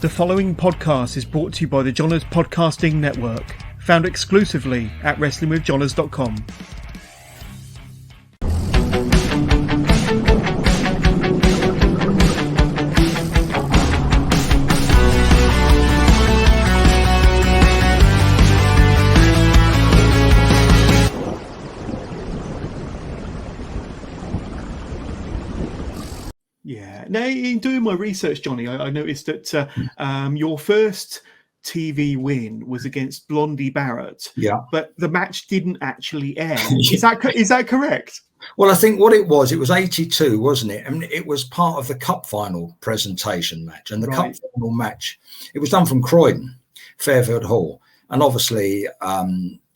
The following podcast is brought to you by the Johners Podcasting Network, found exclusively at wrestlingwithjohners.com. Yeah. Now, in doing my research, Johnny, I noticed that your first TV win was against Blondie Barrett. Yeah. But the match didn't actually air. Is that correct? Well, I think what it was 82, wasn't it? I mean, it was part of the cup final presentation match. And the cup final match, it was done from Croydon, Fairfield Hall. And obviously,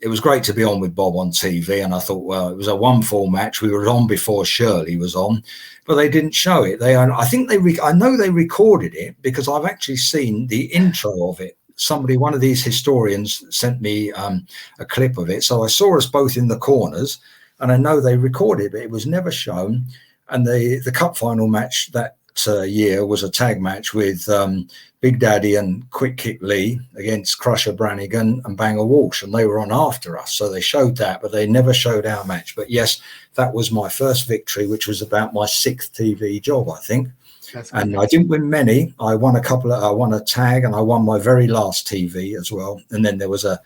it was great to be on with Bob on TV. And I thought, well, it was a 1-4 match. We were on before Shirley was on, but they didn't show it. I know they recorded it because I've actually seen the intro of it. One of these historians sent me a clip of it. So I saw us both in the corners and I know they recorded it, but it was never shown. And the cup final match that year was a tag match with Big Daddy and Quick Kick Lee against Crusher Brannigan and Banger Walsh, and they were on after us, so they showed that, but they never showed our match. But yes, that was my first victory, which was about my 6th TV job, I think. And I didn't win many. I won I won a tag, and I won my very last TV as well. And then there was a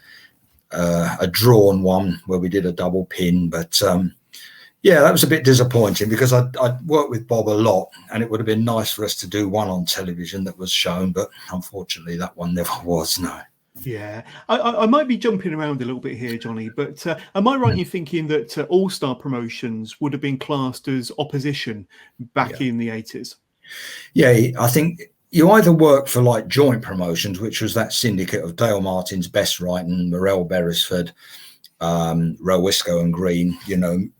drawn one where we did a double pin, but yeah, that was a bit disappointing because I'd worked with Bob a lot and it would have been nice for us to do one on television that was shown, but unfortunately that one never was, no. Yeah, I might be jumping around a little bit here, Johnny, but am I right in thinking that All Star Promotions would have been classed as opposition back in the 80s? Yeah, I think you either work for like Joint Promotions, which was that syndicate of Dale Martin's Best Right and Morel Beresford, Rowisco and Green,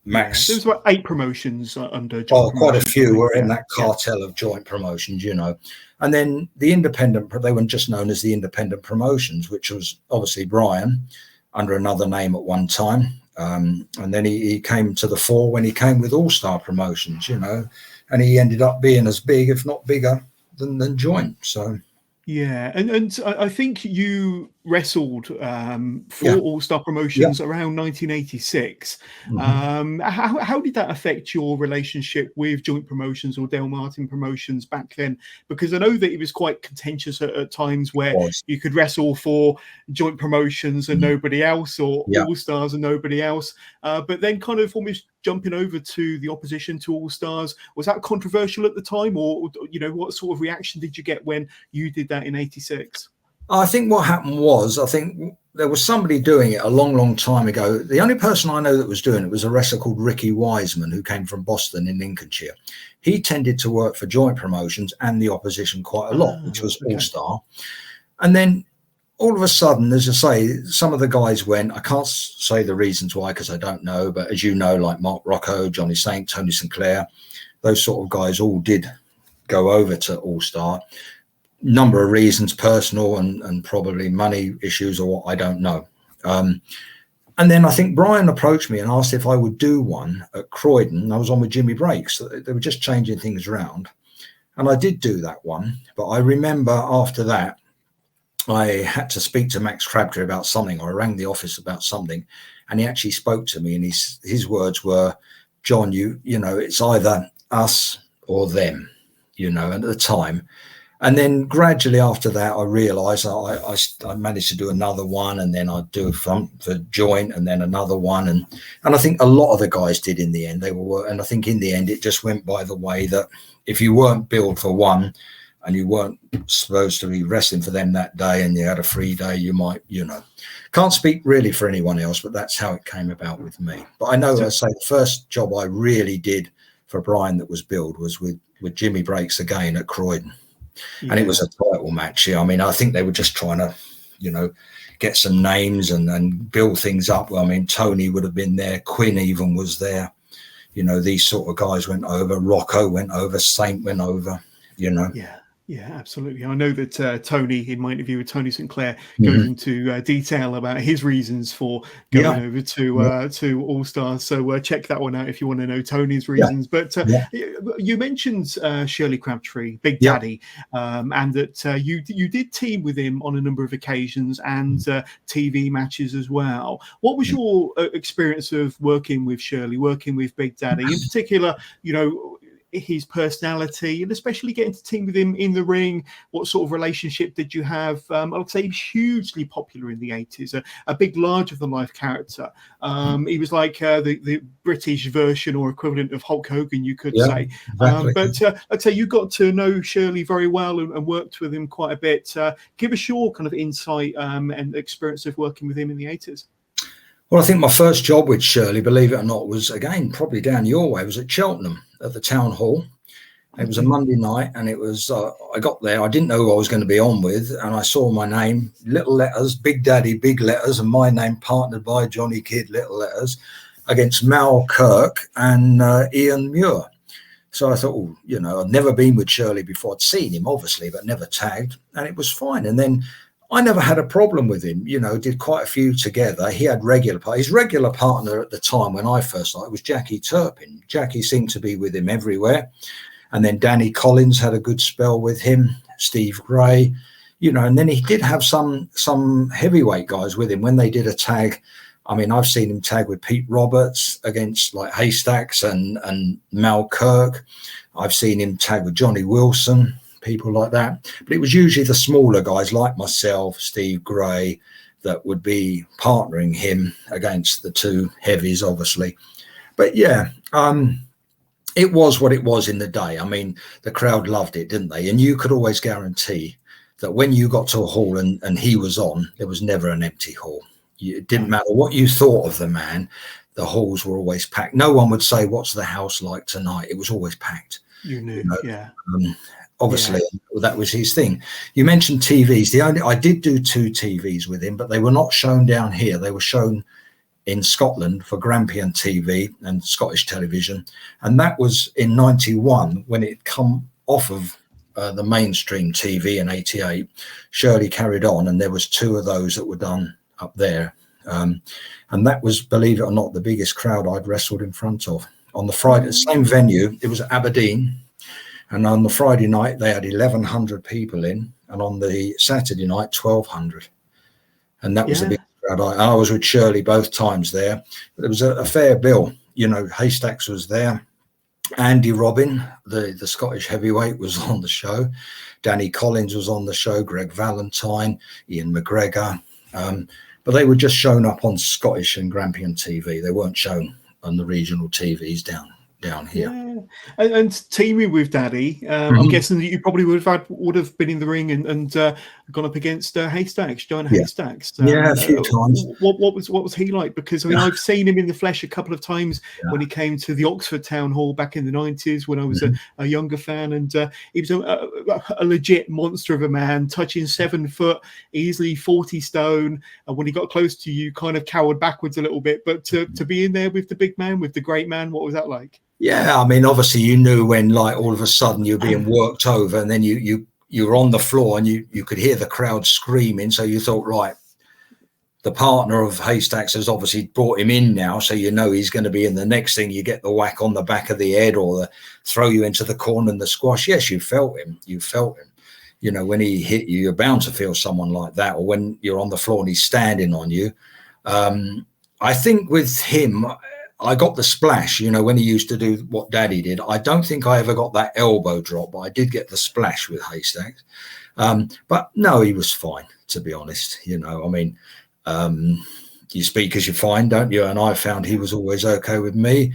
Max. There was about 8 promotions under Joint quite a few were in that cartel of Joint Promotions, and then the independent, they were just known as the Independent Promotions, which was obviously Brian under another name at one time, and then he came to the fore when he came with All Star Promotions, and he ended up being as big, if not bigger, than Joint. So yeah, and I think you wrestled for All Star Promotions around 1986. Mm-hmm. How did that affect your relationship with Joint Promotions or Dale Martin Promotions back then? Because I know that it was quite contentious at times where you could wrestle for Joint Promotions and nobody else, or All Stars and nobody else. But then kind of almost jumping over to the opposition to All Stars, was that controversial at the time, or what sort of reaction did you get when you did that in 86? I think what happened was, I think there was somebody doing it a long, long time ago. The only person I know that was doing it was a wrestler called Ricky Wiseman, who came from Boston in Lincolnshire. He tended to work for Joint Promotions and the opposition quite a lot, which was All Star. And then all of a sudden, as I say, some of the guys went. I can't say the reasons why because I don't know, but as you know, like Mark Rocco, Johnny Saint, Tony Sinclair, those sort of guys all did go over to All Star. Number of reasons, personal and probably money issues or what, I don't know. And then I think Brian approached me and asked if I would do one at Croydon. I was on with Jimmy Breaks. So they were just changing things around. And I did do that one. But I remember after that, I had to speak to Max Crabtree about something, or I rang the office about something. And he actually spoke to me, and his words were, John, it's either us or them, and at the time. And then gradually after that, I realised I managed to do another one, and then I'd do for Joint, and then another one, and I think a lot of the guys did in the end. And I think in the end it just went by the way that if you weren't billed for one, and you weren't supposed to be wrestling for them that day, and you had a free day, you might, can't speak really for anyone else, but that's how it came about with me. But I know, I say the first job I really did for Brian that was billed was with Jimmy Breaks again at Croydon. Yeah. And it was a title match. I mean, I think they were just trying to, get some names and build things up. Well, I mean, Tony would have been there. Quinn even was there. These sort of guys went over. Rocco went over. Saint went over, Yeah. Yeah, absolutely. I know that Tony, in my interview with Tony St. Clair, goes Hmm. into detail about his reasons for Yeah, going over yeah, to All Stars. So check that one out if you want to know Tony's yeah, reasons. But yeah, you mentioned Shirley Crabtree, Big yeah. Daddy, and that you did team with him on a number of occasions and TV matches as well. What was your experience of working with Shirley, working with Big Daddy, in particular? His personality, and especially getting to team with him in the ring. What sort of relationship did you have? I would say he was hugely popular in the 80s, a big larger than life character. He was like the British version or equivalent of Hulk Hogan, you could Yeah, say. exactly. But I'd say you got to know Shirley very well and worked with him quite a bit. Give us your kind of insight and experience of working with him in the 80s. Well, I think my first job with Shirley, believe it or not, was again probably down your way. Was at Cheltenham at the town hall. It was a Monday night, and it was. I got there. I didn't know who I was going to be on with, and I saw my name, little letters, Big Daddy, big letters, and my name partnered by Johnny Kidd, little letters, against Mal Kirk and Ian Muir. So I thought, I'd never been with Shirley before. I'd seen him, obviously, but never tagged, and it was fine. And then I never had a problem with him, did quite a few together. He had his regular partner at the time when I first started was Jackie Turpin. Jackie seemed to be with him everywhere. And then Danny Collins had a good spell with him, Steve Gray, and then he did have some heavyweight guys with him when they did a tag. I mean, I've seen him tag with Pete Roberts against like Haystacks and Mal Kirk. I've seen him tag with Johnny Wilson, people like that. But it was usually the smaller guys like myself, Steve Gray, that would be partnering him against the two heavies, obviously. But yeah, it was what it was in the day. I mean, the crowd loved it, didn't they? And you could always guarantee that when you got to a hall and he was on, there was never an empty hall. It didn't matter what you thought of the man, the halls were always packed. No one would say, "What's the house like tonight?" It was always packed. You knew, yeah. Obviously, that was his thing. You mentioned TVs. I did do 2 TVs with him, but they were not shown down here. They were shown in Scotland for Grampian TV and Scottish television. And that was in 91 when it come off of the mainstream TV in 88. Shirley carried on, and there was 2 of those that were done up there. And that was, believe it or not, the biggest crowd I'd wrestled in front of. On the Friday, same venue, it was at Aberdeen. And on the Friday night, they had 1,100 people in. And on the Saturday night, 1,200. And that was the big crowd. I was with Shirley both times there. There was a fair bill. Haystacks was there. Andy Robin, the Scottish heavyweight, was on the show. Danny Collins was on the show. Greg Valentine, Ian McGregor. But they were just shown up on Scottish and Grampian TV. They weren't shown on the regional TVs down here. Yeah. And teaming with Daddy, I'm guessing that you probably would have been in the ring and gone up against Haystacks, Giant Haystacks. A few times. What was he like? Because I mean, I've seen him in the flesh a couple of times when he came to the Oxford Town Hall back in the 90s when I was a younger fan, and he was a legit monster of a man, touching 7 foot, easily 40 stone. And when he got close to you, kind of cowered backwards a little bit. But to be in there with the big man, with the great man, what was that like? Yeah, I mean, obviously you knew when, like, all of a sudden you're being worked over, and then you were on the floor and you could hear the crowd screaming. So you thought, right, the partner of Haystacks has obviously brought him in now, so he's going to be in the next thing. You get the whack on the back of the head or the throw you into the corner and the squash. Yes, you felt him. When he hit you, you're bound to feel someone like that. Or when you're on the floor and he's standing on you. I think with him, I got the splash, when he used to do what Daddy did. I don't think I ever got that elbow drop, but I did get the splash with Haystacks. But no, he was fine, to be honest. I mean, you speak as you find, don't you? And I found he was always okay with me.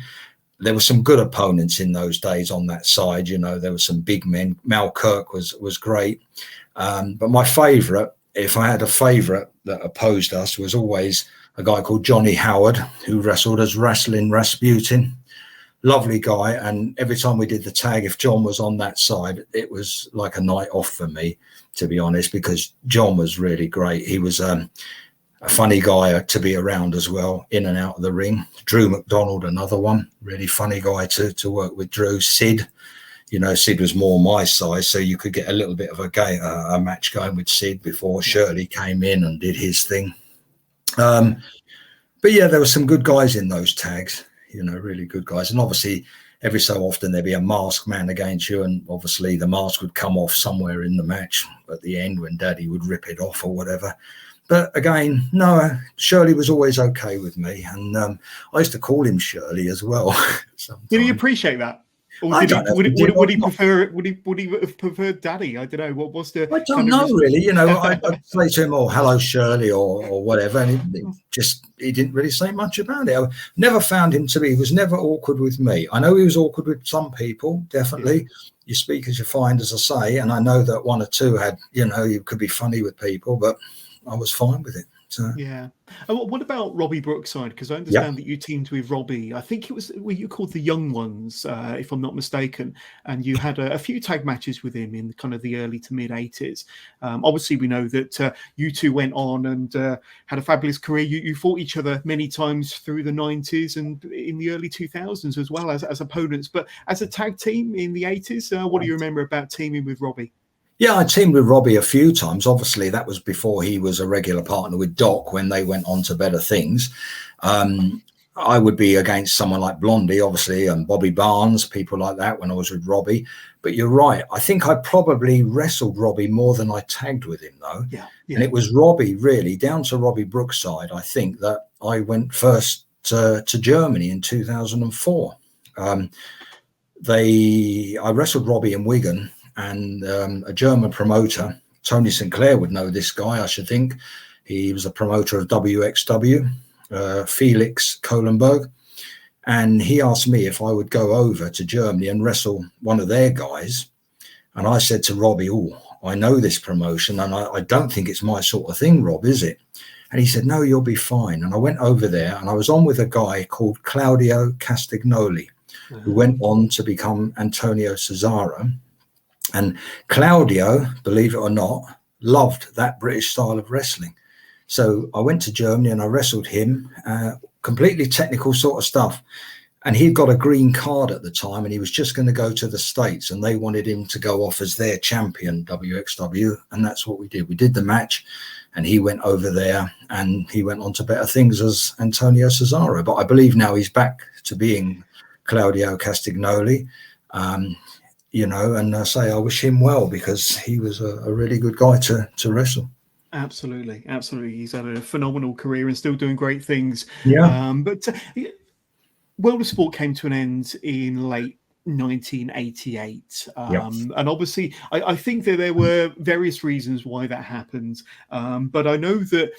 There were some good opponents in those days on that side. There were some big men. Mal Kirk was great. But my favourite, if I had a favourite that opposed us, was always a guy called Johnny Howard, who wrestled as Wrestling Rasputin. Lovely guy. And every time we did the tag, if John was on that side, it was like a night off for me, to be honest, because John was really great. He was a funny guy to be around as well, in and out of the ring. Drew McDonald, another one, really funny guy to work with. Drew. Sid, you know, Sid was more my size, so you could get a little bit of a match going with Sid before Shirley came in and did his thing. But yeah, there were some good guys in those tags, you know, really good guys. And obviously, every so often there'd be a masked man against you, and obviously the mask would come off somewhere in the match at the end when Daddy would rip it off or whatever. But again, no, Shirley was always okay with me, and I used to call him Shirley as well. Did he appreciate that? Or would he prefer? Would he have preferred Daddy? I don't know. What was the? I don't know really. You know, I'd say to him, "Oh, hello, Shirley," or whatever, and he didn't really say much about it. I never found him to be. He was never awkward with me. I know he was awkward with some people, definitely. Yeah. You speak as you find, as I say, and I know that one or two had, you know, you could be funny with people, but I was fine with it. So. Yeah. And what about Robbie Brookside? Because I understand that you teamed with Robbie. I think it was you called the Young Ones, if I'm not mistaken. And you had a few tag matches with him in kind of the early to mid 80s. Obviously, we know that you two went on and had a fabulous career. You fought each other many times through the 90s and in the early 2000s as well as opponents. But as a tag team in the 80s, what do you remember about teaming with Robbie? Yeah, I teamed with Robbie a few times. Obviously, that was before he was a regular partner with Doc when they went on to better things. I would be against someone like Blondie, obviously, and Bobby Barnes, people like that when I was with Robbie. But you're right. I think I probably wrestled Robbie more than I tagged with him, though. Yeah. And it was Robbie, really, down to Robbie Brookside, I think, that I went first to Germany in 2004. I wrestled Robbie in Wigan. And a German promoter, Tony Sinclair, would know this guy, I should think. He was a promoter of WXW, Felix Kohlenberg. And he asked me if I would go over to Germany and wrestle one of their guys. And I said to Robbie, "Oh, I know this promotion, and I don't think it's my sort of thing, Rob, is it?" And he said, "No, you'll be fine." And I went over there, and I was on with a guy called Claudio Castagnoli, who went on to become Antonio Cesaro. And Claudio, believe it or not, loved that British style of wrestling. So I went to Germany and I wrestled him, completely technical sort of stuff. And he'd got a green card at the time, and he was just going to go to the States, and they wanted him to go off as their champion, WXW. And that's what we did. We did the match, and he went over there, and he went on to better things as Antonio Cesaro. But I believe now he's back to being Claudio Castagnoli. You know, and I say I wish him well, because he was a really good guy to wrestle. Absolutely. He's had a phenomenal career and still doing great things. Yeah. But World of Sport came to an end in late 1988. And obviously, I think that there were various reasons why that happened. But I know that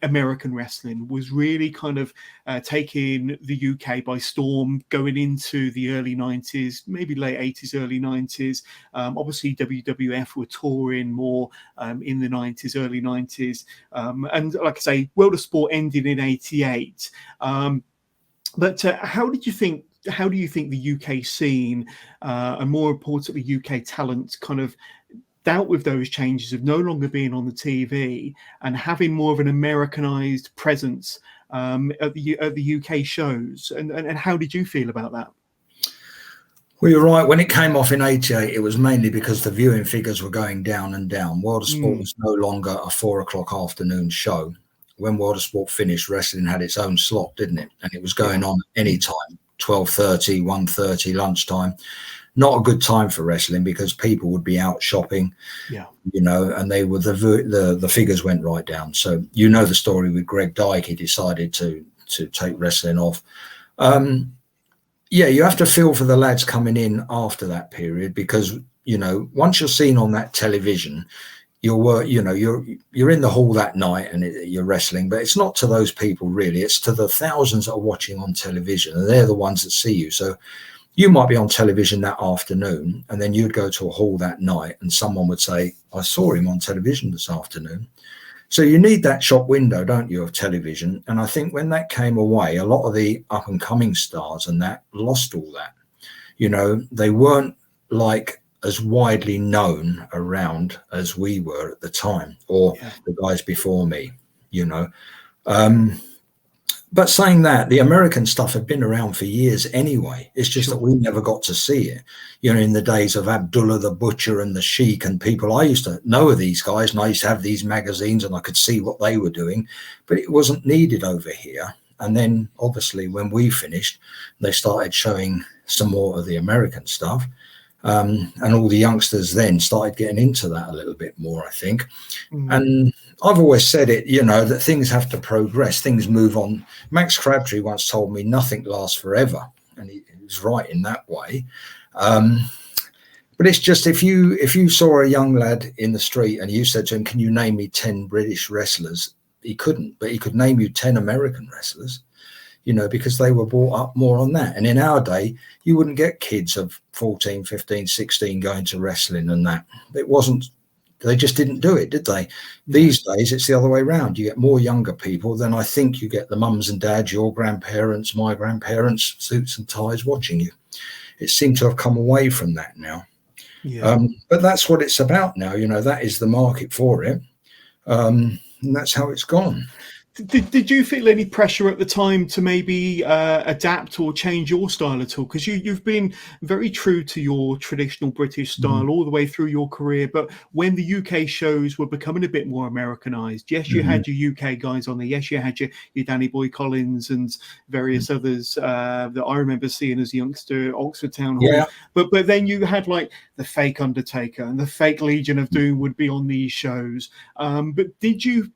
American wrestling was really kind of taking the UK by storm going into the early 90s, maybe late 80s, early 90s. Obviously, WWF were touring more in the 90s, early 90s. And like I say, World of Sport ended in 88. But how do you think the UK scene and more importantly, UK talent kind of dealt with those changes of no longer being on the TV and having more of an Americanized presence at the UK shows? And how did you feel about that? Well, you're right. When it came off in 88, it was mainly because the viewing figures were going down and down. World of Sport was no longer a 4:00 afternoon show. When World of Sport finished, wrestling had its own slot, didn't it? And it was going on any time, 12:30, 1:30, lunchtime. Not a good time for wrestling, because people would be out shopping, you know, and they were the figures went right down. So you know the story with Greg Dyke. He decided to take wrestling off. You have to feel for the lads coming in after that period, because, you know, once you're seen on that television, you're in the hall that night and you're wrestling, but it's not to those people really. It's to the thousands that are watching on television, and they're the ones that see you. So you might be on television that afternoon, and then you'd go to a hall that night and someone would say, "I saw him on television this afternoon." So you need that shop window, don't you, of television? And I think when that came away, a lot of the up and coming stars and that lost all that. You know, they weren't like as widely known around as we were at the time, or the guys before me, you know. But saying that, the American stuff had been around for years anyway. It's just that we never got to see it. You know, in the days of Abdullah the Butcher and the Sheik and people, I used to know of these guys, and I used to have these magazines and I could see what they were doing, but it wasn't needed over here. And then obviously when we finished, they started showing some more of the American stuff. And all the youngsters then started getting into that a little bit more, I think. And I've always said it, you know, that things have to progress, things move on. Max Crabtree once told me nothing lasts forever, and he was right in that way. But it's just, if you saw a young lad in the street and you said to him, can you name me 10 British wrestlers? He couldn't, but he could name you 10 American wrestlers, you know, because they were brought up more on that. And in our day, you wouldn't get kids of 14, 15, 16 going to wrestling and that. It wasn't, they just didn't do it, did they? These days, it's the other way around. You get more younger people than I think you get the mums and dads, your grandparents, my grandparents, suits and ties watching you. It seemed to have come away from that now. Yeah. But that's what it's about now. You know, that is the market for it. And that's how it's gone. Did you feel any pressure at the time to maybe adapt or change your style at all? Because you've been very true to your traditional British style all the way through your career. But when the UK shows were becoming a bit more Americanized, yes, you had your UK guys on there. Yes, you had your Danny Boy Collins and various others that I remember seeing as a youngster, Oxford Town Hall. Yeah. But then you had like the fake Undertaker and the fake Legion of Doom would be on these shows. But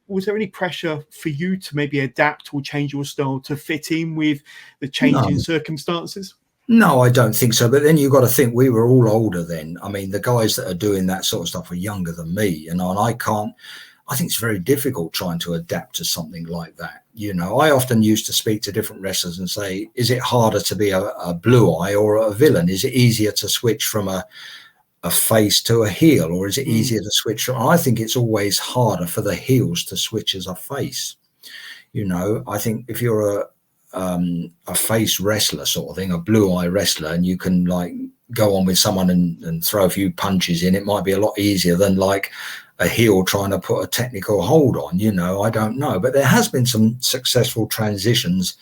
was there any pressure for you to maybe adapt or change your style to fit in with the changing circumstances? No, I don't think so. But then you've got to think we were all older then. I mean, the guys that are doing that sort of stuff are younger than me, you know, and I think it's very difficult trying to adapt to something like that. You know, I often used to speak to different wrestlers and say, is it harder to be a blue eye or a villain? Is it easier to switch from a face to a heel, or is it easier to switch? I think it's always harder for the heels to switch as a face. You know, I think if you're a face wrestler sort of thing, a blue eye wrestler, and you can like go on with someone and throw a few punches in, it might be a lot easier than like a heel trying to put a technical hold on, you know. I don't know, but there has been some successful transitions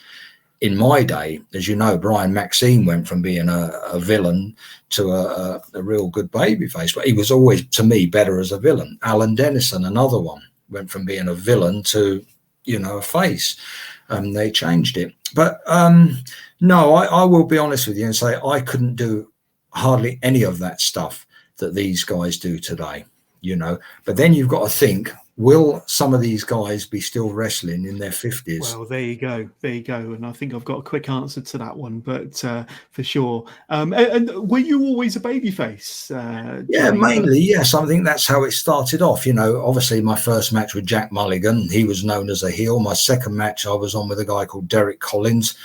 in my day. As you know, Brian Maxine went from being a villain to a real good babyface, but he was always, to me, better as a villain. Alan Dennison, another one, went from being a villain to, you know, a face. They changed it. But no, I will be honest with you and say I couldn't do hardly any of that stuff that these guys do today, you know. But then you've got to think, will some of these guys be still wrestling in their 50s? Well, there you go. And I think I've got a quick answer to that one, but for sure. And were you always a babyface? Yeah, mainly, yes. I think that's how it started off. You know, obviously my first match with Jack Mulligan, he was known as a heel. My second match, I was on with a guy called Derek Collins.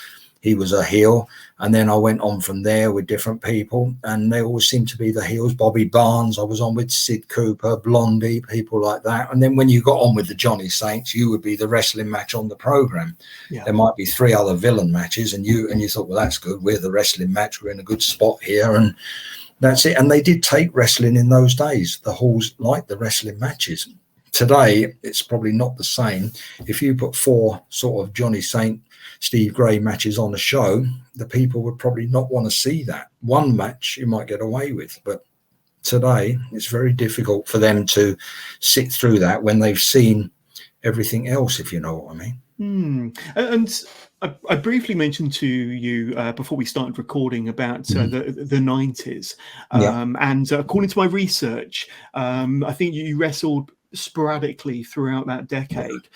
He was a heel. And then I went on from there with different people, and they always seemed to be the heels. Bobby Barnes, I was on with Sid Cooper, Blondie, people like that. And then when you got on with the Johnny Saints, you would be the wrestling match on the program. Yeah. There might be 3 other villain matches, and you thought, well, that's good. We're the wrestling match. We're in a good spot here, and that's it. And they did take wrestling in those days. The halls liked the wrestling matches. Today, it's probably not the same. If you put 4 sort of Johnny Saint, Steve Gray matches on a show, the people would probably not want to see that. One match you might get away with, but today it's very difficult for them to sit through that when they've seen everything else, if you know what I mean. And I briefly mentioned to you before we started recording about the 90s. And according to my research, I think you wrestled sporadically throughout that decade.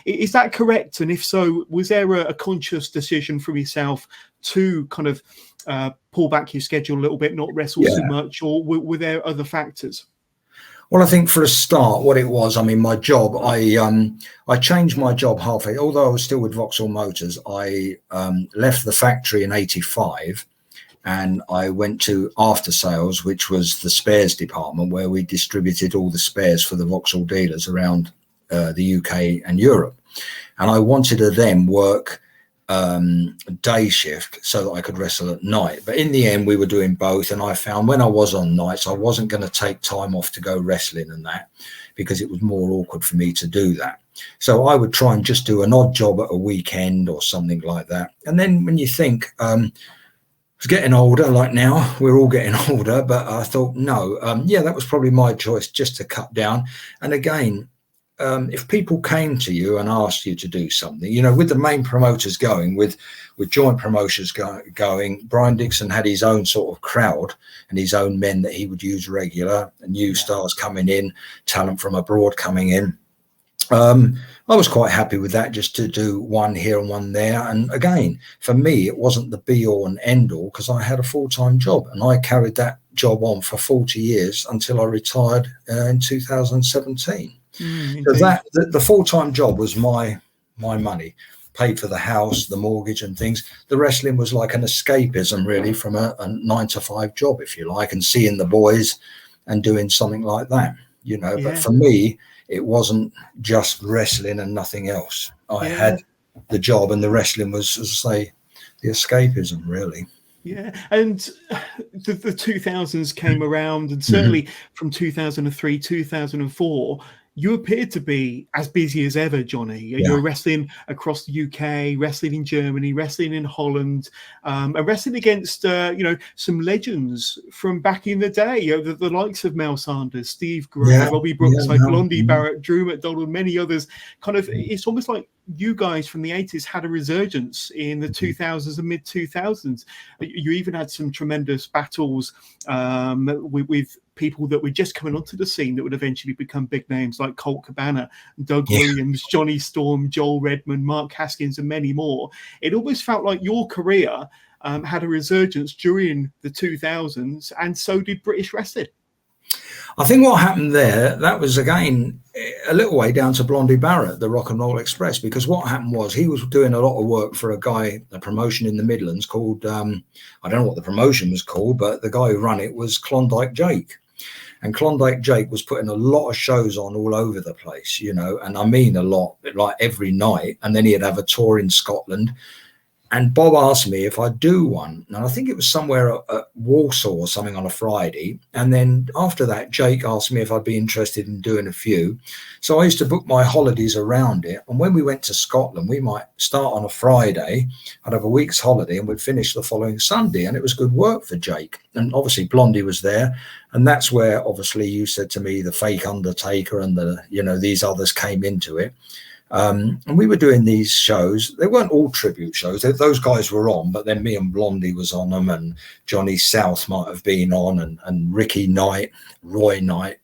Is that correct? And if so, was there a conscious decision from yourself to kind of pull back your schedule a little bit, not wrestle so much, or were there other factors? Well, I think for a start, what it was, I mean, my job, I changed my job halfway. Although I was still with Vauxhall Motors, I left the factory in 85. And I went to after sales, which was the spares department, where we distributed all the spares for the Vauxhall dealers around the UK and Europe. And I wanted to then work day shift so that I could wrestle at night. But in the end, we were doing both. And I found when I was on nights, I wasn't going to take time off to go wrestling and that, because it was more awkward for me to do that. So I would try and just do an odd job at a weekend or something like that. And then when you think, I was getting older, like now, we're all getting older, but I thought, no, yeah, that was probably my choice, just to cut down. And again, if people came to you and asked you to do something, you know, with the main promoters going, with joint promotions going, Brian Dixon had his own sort of crowd and his own men that he would use regular, new stars coming in, talent from abroad coming in. I was quite happy with that, just to do one here and one there. And again, for me, it wasn't the be all and end all, because I had a full-time job and I carried that job on for 40 years until I retired in 2017. So that the full-time job was my money, paid for the house, the mortgage and things. The wrestling was like an escapism, really, from a 9-to-5 job, if you like, and seeing the boys and doing something like that, you know. But for me, it wasn't just wrestling and nothing else. I had the job, and the wrestling was, as I say, the escapism, really. Yeah, and the 2000s came around, and certainly from 2003, 2004, you appeared to be as busy as ever, Johnny. You were wrestling across the UK, wrestling in Germany, wrestling in Holland, and wrestling against, you know, some legends from back in the day. You know, the likes of Mel Sanders, Steve Gray, Robbie Brookside, Blondie Barrett, Drew McDonald, many others. Kind of, it's almost like you guys from the 80s had a resurgence in the 2000s and mid 2000s. You even had some tremendous battles with people that were just coming onto the scene that would eventually become big names, like Colt Cabana, Doug Williams, Johnny Storm, Joel Redmond, Mark Haskins, and many more. It almost felt like your career had a resurgence during the 2000s, and so did British wrestling. I think what happened there, that was, again, a little way down to Blondie Barrett, the Rock and Roll Express, because what happened was he was doing a lot of work for a promotion in the Midlands called, I don't know what the promotion was called, but the guy who ran it was Klondike Jake. And Klondike Jake was putting a lot of shows on all over the place, you know, and I mean a lot, like every night. And then he'd have a tour in Scotland. And Bob asked me if I'd do one. And I think it was somewhere at Warsaw or something on a Friday. And then after that, Jake asked me if I'd be interested in doing a few. So I used to book my holidays around it. And when we went to Scotland, we might start on a Friday. I'd have a week's holiday and we'd finish the following Sunday. And it was good work for Jake. And obviously Blondie was there. And that's where, obviously, you said to me, the fake Undertaker and the, you know, these others came into it. And we were doing these shows. They weren't all tribute shows. Those guys were on, but then me and Blondie was on them, and Johnny South might have been on, and Ricky Knight, Roy Knight,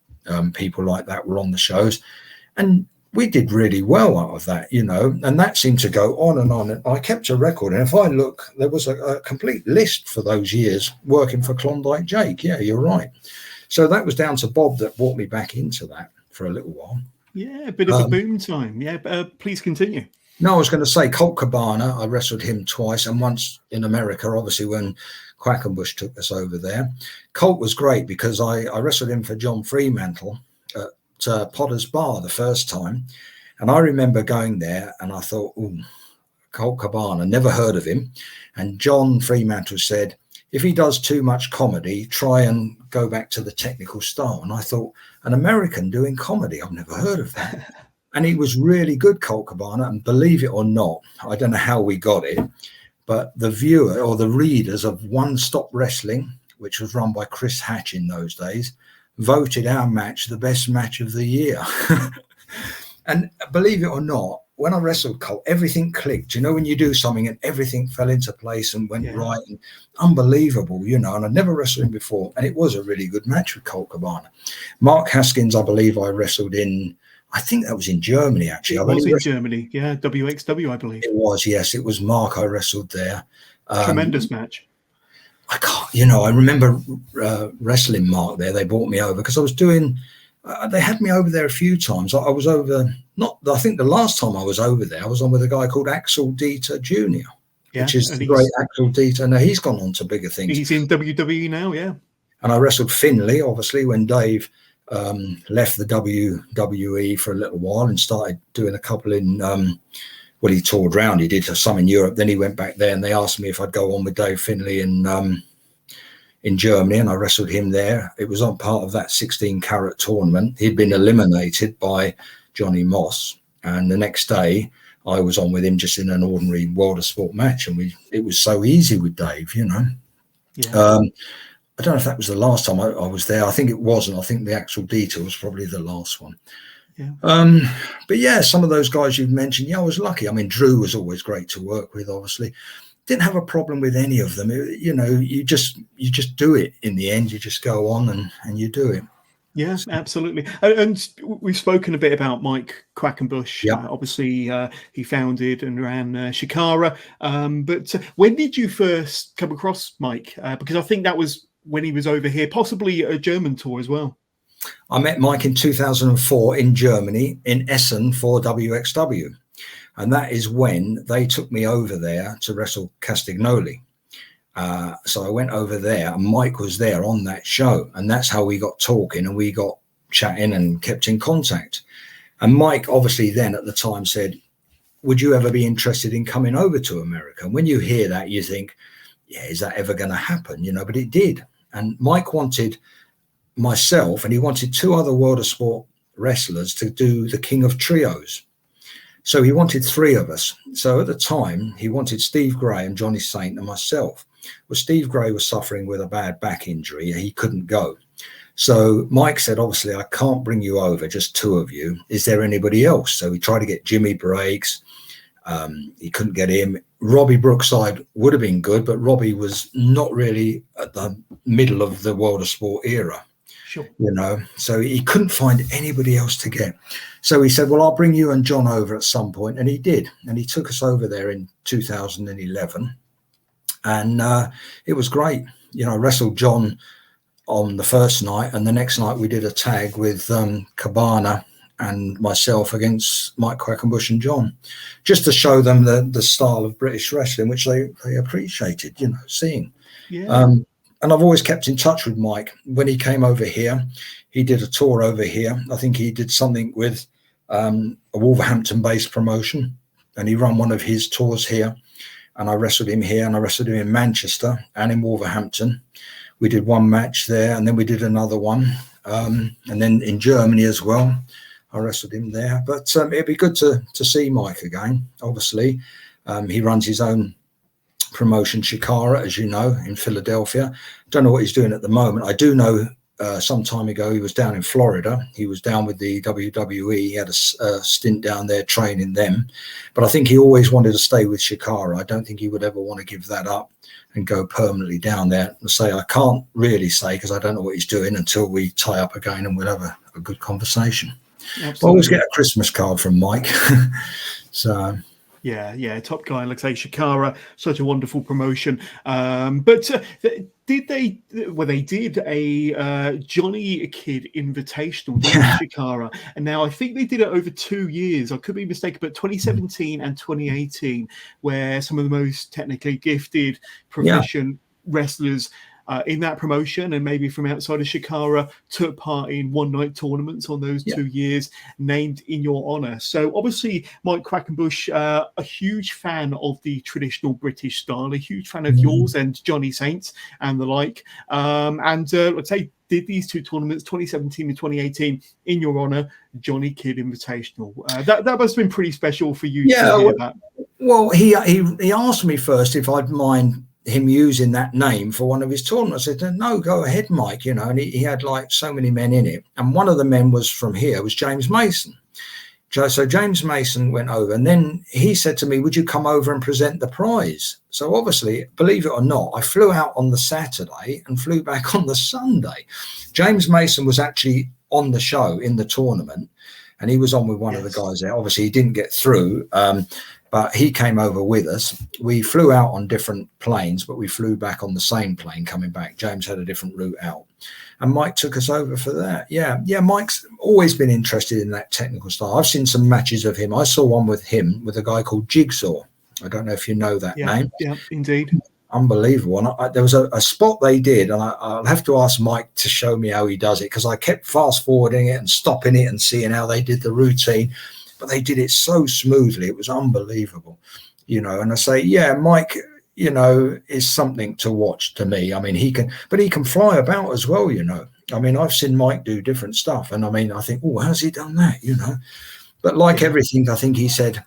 people like that were on the shows. And we did really well out of that, you know, and that seemed to go on and on. And I kept a record. And if I look, there was a complete list for those years working for Klondike Jake. Yeah, you're right. So that was down to Bob that brought me back into that for a little while. Yeah, a bit of a boom time. Yeah, please continue. No, I was going to say Colt Cabana. I wrestled him twice, and once in America, obviously, when Quackenbush took us over there. Colt was great because I wrestled him for John Fremantle at Potter's Bar the first time. And I remember going there and I thought, ooh, Colt Cabana, never heard of him. And John Fremantle said, if he does too much comedy, try and go back to the technical style. And I thought, an American doing comedy, I've never heard of that. And he was really good, Colt Cabana. And believe it or not, I don't know how we got it, but the viewer or the readers of One Stop Wrestling, which was run by Chris Hatch in those days, voted our match the best match of the year. And believe it or not, when I wrestled Colt, everything clicked. You know, when you do something and everything fell into place and went right, and unbelievable, you know, and I'd never wrestled him before. And it was a really good match with Colt Cabana. Mark Haskins, I believe I wrestled in, I think that was in Germany, actually. It was in Germany, yeah, WXW, I believe. It was, yes. It was Mark I wrestled there. Tremendous match. I can't, you know, I remember wrestling Mark there. They brought me over because I was doing, they had me over there a few times. I was over, I think the last time I was over there, I was on with a guy called Axel Dieter Jr., which is the great Axel Dieter. Now he's gone on to bigger things. He's in WWE now, yeah. And I wrestled Finlay, obviously, when Dave left the WWE for a little while and started doing a couple in, well, he toured around. He did some in Europe. Then he went back there and they asked me if I'd go on with Dave Finlay in Germany, and I wrestled him there. It was on part of that 16-carat tournament. He'd been eliminated by Johnny Moss, and the next day I was on with him just in an ordinary World of Sport match, and it was so easy with Dave, you know. Yeah. I don't know if that was the last time I was there. I think it wasn't. I think the actual detail was probably the last one. Yeah. But yeah, some of those guys you've mentioned, yeah, I was lucky. I mean, Drew was always great to work with, obviously. Didn't have a problem with any of them. You know, you just do it in the end. You just go on and you do it. Yeah, absolutely. And we've spoken a bit about Mike Quackenbush. Yep. Obviously, he founded and ran Chikara. But when did you first come across Mike? Because I think that was when he was over here, possibly a German tour as well. I met Mike in 2004 in Germany, in Essen for WXW. And that is when they took me over there to wrestle Castagnoli. So I went over there, and Mike was there on that show. And that's how we got talking, and we got chatting and kept in contact. And Mike obviously then at the time said, would you ever be interested in coming over to America? And when you hear that, you think, yeah, is that ever going to happen? You know, but it did. And Mike wanted myself, and he wanted 2 other World of Sport wrestlers to do the King of Trios. So he wanted 3 of us. So at the time, he wanted Steve Gray and Johnny Saint and myself. Well, Steve Gray was suffering with a bad back injury. He couldn't go. So Mike said, obviously, I can't bring you over, just 2 of you. Is there anybody else? So we tried to get Jimmy Briggs. He couldn't get him. Robbie Brookside would have been good, but Robbie was not really at the middle of the World of Sport era. Sure. You know, so he couldn't find anybody else to get. So he said, well, I'll bring you and John over at some point. And he did. And he took us over there in 2011. And it was great. You know, I wrestled John on the first night, and the next night we did a tag with Cabana and myself against Mike Quackenbush and John, just to show them the style of British wrestling, which they appreciated, you know, seeing. Yeah. And I've always kept in touch with Mike. When he came over here, he did a tour over here. I think he did something with a Wolverhampton-based promotion, and he ran one of his tours here. And I wrestled him here, and I wrestled him in Manchester and in Wolverhampton. We did one match there, and then we did another one. And then in Germany as well, I wrestled him there. But it'd be good to see Mike again, obviously. He runs his own promotion, Chikara, as you know, in Philadelphia. Don't know what he's doing at the moment. I do know some time ago he was down in Florida. He was down with the WWE. He had a stint down there training them. But I think he always wanted to stay with Chikara. I don't think he would ever want to give that up and go permanently down there. And say, I can't really say because I don't know what he's doing until we tie up again and we'll have a good conversation. Absolutely. I always get a Christmas card from Mike. So... Yeah, top guy. Like I say, Chikara, such a wonderful promotion. But did they? Well, they did a Johnny Kid Invitational, Chikara, and now I think they did it over 2 years. I could be mistaken, but 2017 and 2018, where some of the most technically gifted, proficient wrestlers in that promotion and maybe from outside of Chikara took part in one-night tournaments on those 2 years, named in your honor. So obviously Mike Quackenbush, a huge fan of the traditional British style, a huge fan of yours and Johnny Saints and the like. Let's say did these 2 tournaments, 2017 and 2018, in your honor, Johnny Kid Invitational. That must have been pretty special for you to hear that. Well, he asked me first if I'd mind him using that name for one of his tournaments. I said, no, go ahead, Mike, you know, and he had like so many men in it. And one of the men was from here, was James Mason. So James Mason went over, and then he said to me, would you come over and present the prize? So obviously, believe it or not, I flew out on the Saturday and flew back on the Sunday. James Mason was actually on the show in the tournament, and he was on with one of the guys there. Obviously, he didn't get through, but he came over with us. We flew out on different planes, but we flew back on the same plane coming back. James had a different route out. And Mike took us over for that. Yeah, Mike's always been interested in that technical style. I've seen some matches of him. I saw one with him with a guy called Jigsaw. I don't know if you know that name. Yeah, indeed. Unbelievable. And there was a spot they did, and I'll have to ask Mike to show me how he does it, because I kept fast forwarding it and stopping it and seeing how they did the routine. But they did it so smoothly. It was unbelievable, you know. And I say, yeah, Mike, you know, is something to watch to me. I mean, he can fly about as well, you know. I mean, I've seen Mike do different stuff, and I mean, I think, oh, how's he done that, you know? But like everything, I think he said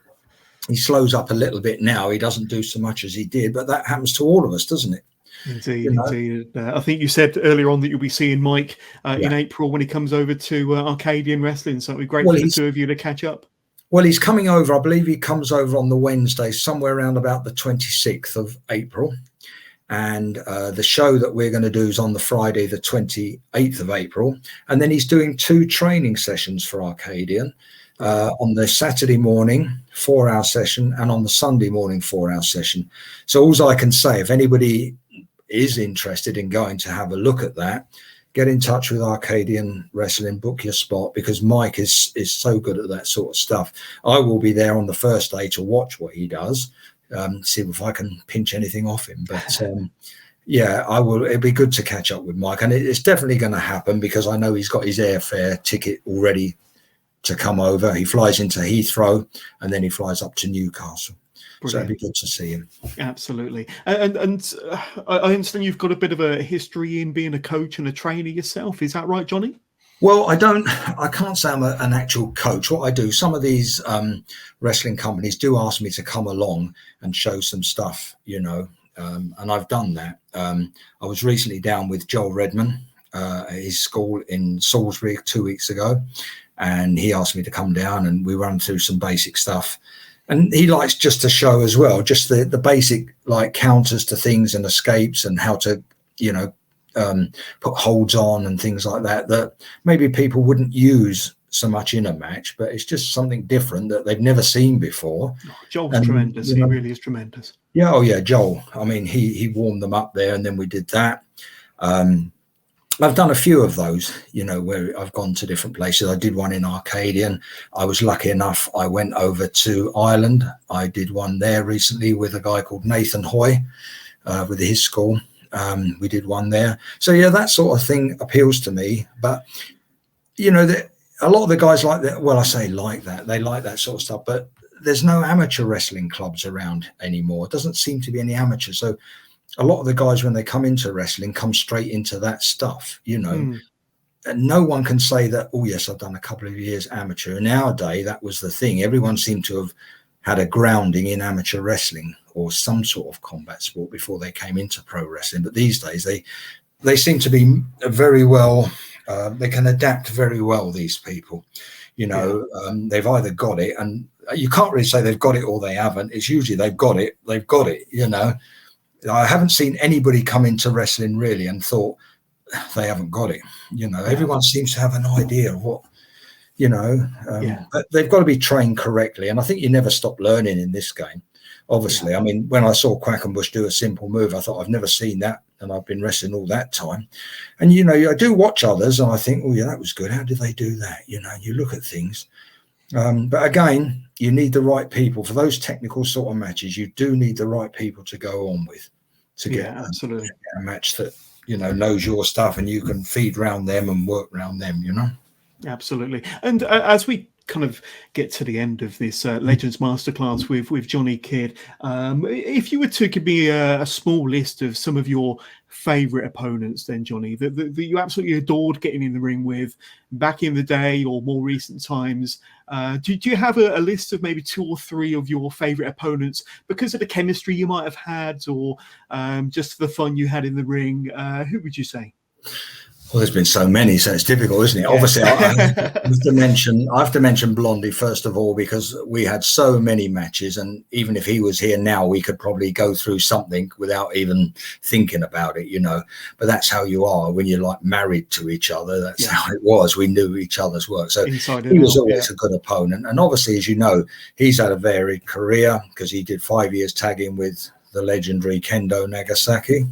he slows up a little bit now. He doesn't do so much as he did, but that happens to all of us, doesn't it? Indeed, You know? indeed. I think you said earlier on that you'll be seeing Mike in April when he comes over to Arcadian Wrestling, so it'll be great for the two of you to catch up. Well, he's coming over. I believe he comes over on the Wednesday, somewhere around about the 26th of April. And the show that we're going to do is on the Friday, the 28th of April. And then he's doing 2 training sessions for Arcadian on the Saturday morning, 4-hour session, and on the Sunday morning, 4-hour session. So all I can say, if anybody is interested in going to have a look at that, get in touch with Arcadian Wrestling, book your spot, because Mike is so good at that sort of stuff. I will be there on the first day to watch what he does, see if I can pinch anything off him. But yeah, I will. It'd be good to catch up with Mike, and it's definitely going to happen because I know he's got his airfare ticket already to come over. He flies into Heathrow and then he flies up to Newcastle. Brilliant. So it'd be good to see him. Absolutely. And I understand you've got a bit of a history in being a coach and a trainer yourself. Is that right, Johnny? Well, I can't say I'm an actual coach. What I do, some of these wrestling companies do ask me to come along and show some stuff, you know, and I've done that. I was recently down with Joel Redman at his school in Salisbury 2 weeks ago, and he asked me to come down and we run through some basic stuff. And he likes just to show as well, just the basic like counters to things and escapes and how to, you know, put holds on and things like that, that maybe people wouldn't use so much in a match, but it's just something different that they've never seen before. Joel's tremendous. You know, he really is tremendous. Yeah. Oh yeah. Joel. I mean, he warmed them up there and then we did that. I've done a few of those, you know, where I've gone to different places. I did one in Arcadian. I was lucky enough. I went over to Ireland. I did one there recently with a guy called Nathan Hoy with his school. We did one there. So, yeah, that sort of thing appeals to me. But, you know, a lot of the guys like that. Well, I say like that. They like that sort of stuff. But there's no amateur wrestling clubs around anymore. It doesn't seem to be any amateur. So a lot of the guys, when they come into wrestling, come straight into that stuff, you know. And no one can say that, oh, yes, I've done a couple of years amateur. In our day, that was the thing. Everyone seemed to have had a grounding in amateur wrestling or some sort of combat sport before they came into pro wrestling. But these days, they seem to be very well, they can adapt very well, these people. You know, they've either got it, and you can't really say they've got it or they haven't. It's usually they've got it, you know. I haven't seen anybody come into wrestling really and thought they haven't got it. You know, everyone seems to have an idea of what, you know, but they've got to be trained correctly. And I think you never stop learning in this game. Obviously, I mean, when I saw Quackenbush do a simple move, I thought, I've never seen that. And I've been wrestling all that time. And, you know, I do watch others and I think, oh, yeah, that was good. How did they do that? You know, you look at things. But again, you need the right people for those technical sort of matches. You do need the right people to go on with to get absolutely a match that, you know, knows your stuff and you can feed around them and work around them, you know. Absolutely. And as we kind of get to the end of this Legends Masterclass with Johnny Kidd, if you were to give me a small list of some of your favourite opponents then, Johnny, that you absolutely adored getting in the ring with back in the day or more recent times, do you have a list of maybe 2 or 3 of your favourite opponents because of the chemistry you might have had or just the fun you had in the ring? Who would you say? Well, there's been so many, so it's difficult, isn't it? Yeah. Obviously, I have to mention Blondie first of all, because we had so many matches, and even if he was here now, we could probably go through something without even thinking about it, you know. But that's how you are when you're like married to each other. That's how it was. We knew each other's work, so he was always a good opponent. And obviously, as you know, he's had a varied career because he did 5 years tagging with the legendary Kendo Nagasaki.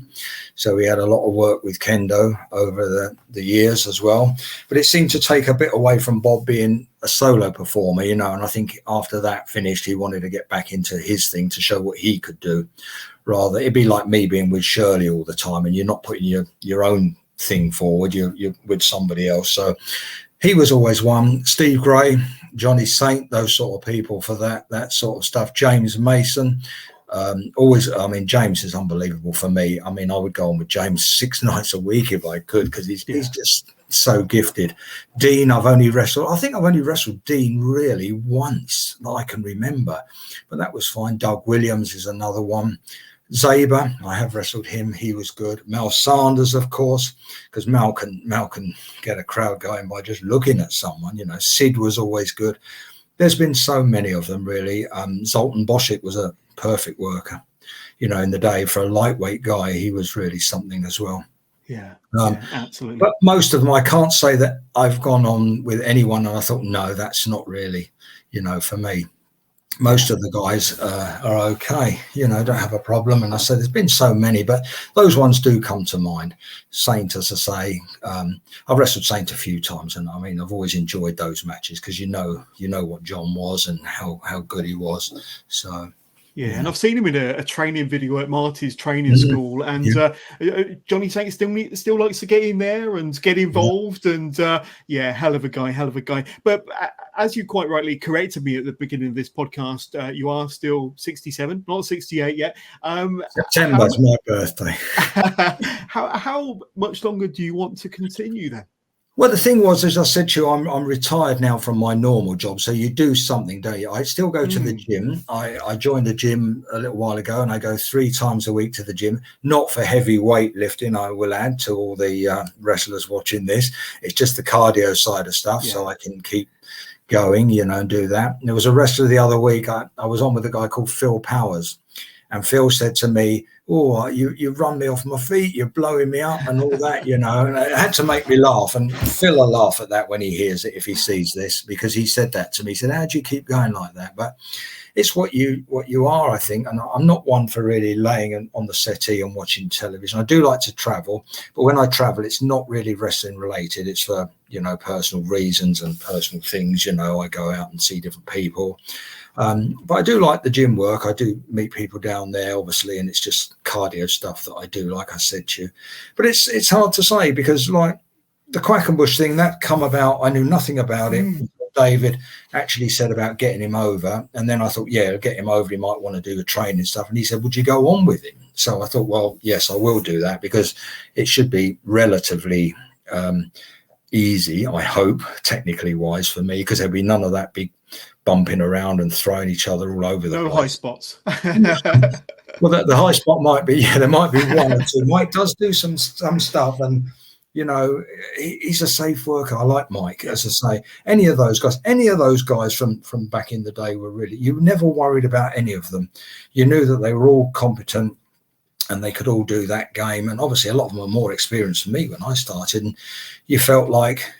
So we had a lot of work with Kendo over the years as well. But it seemed to take a bit away from Bob being a solo performer, you know, and I think after that finished, he wanted to get back into his thing to show what he could do. Rather, it'd be like me being with Shirley all the time and you're not putting your own thing forward, you're with somebody else. So he was always one. Steve Gray, Johnny Saint, those sort of people for that sort of stuff. James Mason, Always, I mean, James is unbelievable for me. I mean, I would go on with James 6 nights a week if I could, because he's just so gifted. Dean, I think I've only wrestled Dean really once that I can remember, but that was fine. Doug Williams is another one. Zaber, I have wrestled him. He was good. Mel Sanders, of course, because Mel can get a crowd going by just looking at someone. You know, Sid was always good. There's been so many of them, really. Zoltan Boschik was a perfect worker. You know, in the day, for a lightweight guy, he was really something as well. Yeah, absolutely. But most of them, I can't say that I've gone on with anyone and I thought, no, that's not really, you know, for me. Most of the guys are okay, you know, don't have a problem. And I said, there's been so many, but those ones do come to mind. Saint, as I say, I've wrestled Saint a few times, and I mean, I've always enjoyed those matches because you know what John was and how good he was. So. Yeah, and I've seen him in a training video at Marty's training school, and Johnny Saint still likes to get in there and get involved, and hell of a guy. But as you quite rightly corrected me at the beginning of this podcast, you are still 67, not 68 yet. September's my birthday. How much longer do you want to continue then? Well, the thing was, as I said to you, I'm retired now from my normal job. So you do something, don't you? I still go to the gym. I joined the gym a little while ago, and I go 3 times a week to the gym, not for heavy weightlifting, I will add to all the wrestlers watching this. It's just the cardio side of stuff, so I can keep going, you know, and do that. And there was a wrestler the other week. I was on with a guy called Phil Powers, and Phil said to me, "Oh, you run me off my feet, you're blowing me up," and all that, you know. And it had to make me laugh. And Phil will laugh at that when he hears it, if he sees this, because he said that to me. He said, "How do you keep going like that?" But it's what you are, I think. And I'm not one for really laying on the settee and watching television. I do like to travel, but when I travel, it's not really wrestling related. It's for, you know, personal reasons and personal things. You know, I go out and see different people. But I do like the gym work. I do meet people down there, obviously, and it's just cardio stuff that I do, like I said to you. But it's hard to say, because like the Quackenbush thing, that come about, I knew nothing about it. David actually said about getting him over, and then I thought, yeah, get him over, he might want to do the training stuff. And he said, would you go on with him? So I thought, well, yes, I will do that, because it should be relatively easy, I hope, technically wise for me, because there'll be none of that big bumping around and throwing each other all over the place. No high spots. Well, the high spot might be, there might be one or two. Mike does do some stuff, and you know, he's a safe worker. I like Mike, as I say. Any of those guys from back in the day were really, you were never worried about any of them. You knew that they were all competent and they could all do that game. And obviously a lot of them were more experienced than me when I started, and you felt like,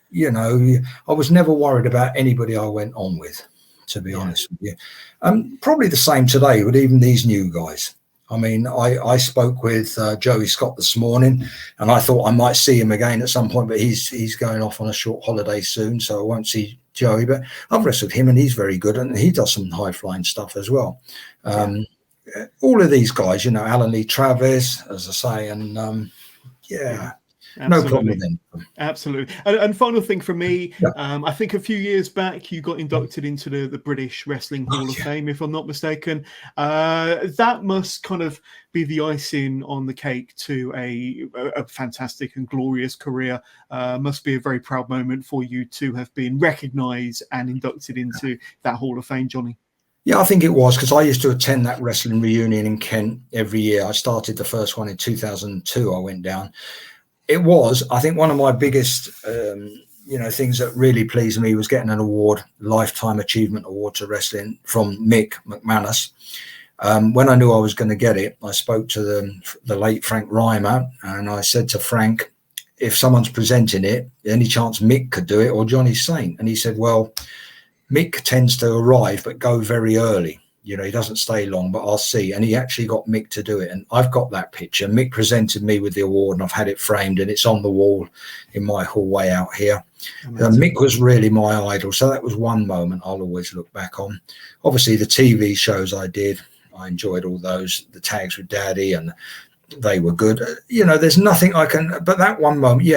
you know, I was never worried about anybody I went on with, to be honest with you. Probably the same today with even these new guys. I mean, I spoke with Joey Scott this morning, and I thought I might see him again at some point, but he's going off on a short holiday soon, so I won't see Joey. But I've wrestled him, and he's very good, and he does some high-flying stuff as well. All of these guys, you know, Alan Lee Travis, as I say, and no problem with them. Absolutely. And final thing from me, I think a few years back you got inducted into the British Wrestling Hall of Fame, if I'm not mistaken. That must kind of be the icing on the cake to a fantastic and glorious career. Must be a very proud moment for you to have been recognised and inducted into that Hall of Fame, Johnny. Yeah, I think it was, because I used to attend that wrestling reunion in Kent every year. I started the first one in 2002. I went down. It was, I think, one of my biggest, things that really pleased me was getting an award, Lifetime Achievement Award to Wrestling, from Mick McManus. When I knew I was going to get it, I spoke to the late Frank Reimer, and I said to Frank, if someone's presenting it, any chance Mick could do it, or Johnny Saint? And he said, well, Mick tends to arrive but go very early. You know, he doesn't stay long, but I'll see. And he actually got Mick to do it. And I've got that picture. Mick presented me with the award, and I've had it framed, and it's on the wall in my hallway out here. Mick was really my idol. So that was one moment I'll always look back on. Obviously, the TV shows I did, I enjoyed all those, the tags with Daddy, and they were good. You know, there's nothing I can, but that one moment,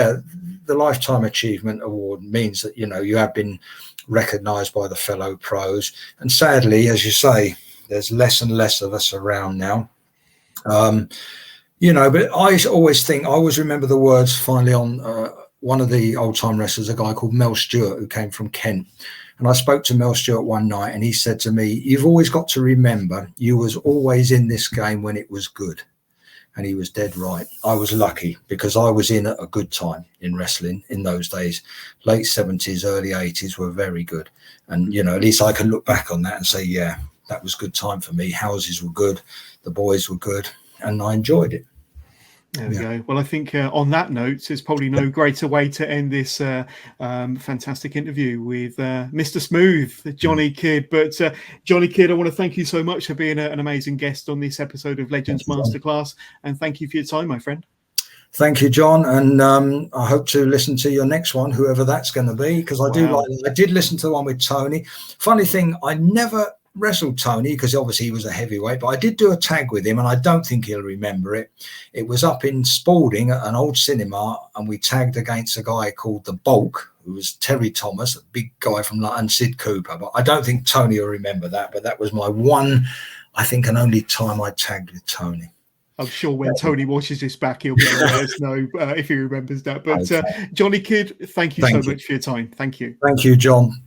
the Lifetime Achievement Award means that, you know, you have been recognised by the fellow pros. And sadly, as you say, There's less and less of us around now. You know, but I always remember the words finally on one of the old time wrestlers, a guy called Mel Stewart, who came from Kent. And I spoke to Mel Stewart one night, and he said to me, "You've always got to remember, you was always in this game when it was good." And he was dead right. I was lucky because I was in at a good time in wrestling in those days. Late 70s, early 80s were very good. And, you know, at least I can look back on that and say, yeah, that was good time for me. Houses were good. The boys were good. And I enjoyed it. There we go. Well, I think on that note, there's probably no greater way to end this fantastic interview with Mr. Smooth, Johnny Kidd. But Johnny Kidd, I want to thank you so much for being an amazing guest on this episode of Legends Masterclass. And thank you for your time, my friend. Thank you, John. And I hope to listen to your next one, whoever that's going to be, because I did listen to the one with Tony. Funny thing, I never wrestled Tony because obviously he was a heavyweight, but I did do a tag with him, and I don't think he'll remember it. It was up in Spalding at an old cinema, and we tagged against a guy called the Bulk, who was Terry Thomas, a big guy from London, Sid Cooper. But I don't think Tony will remember that. But that was my one, I think, and only time I tagged with Tony. I'm sure when Tony watches this back, he'll be able to let us know if he remembers that. But Johnny Kidd, thank you so much for your time. Thank you. Thank you, John.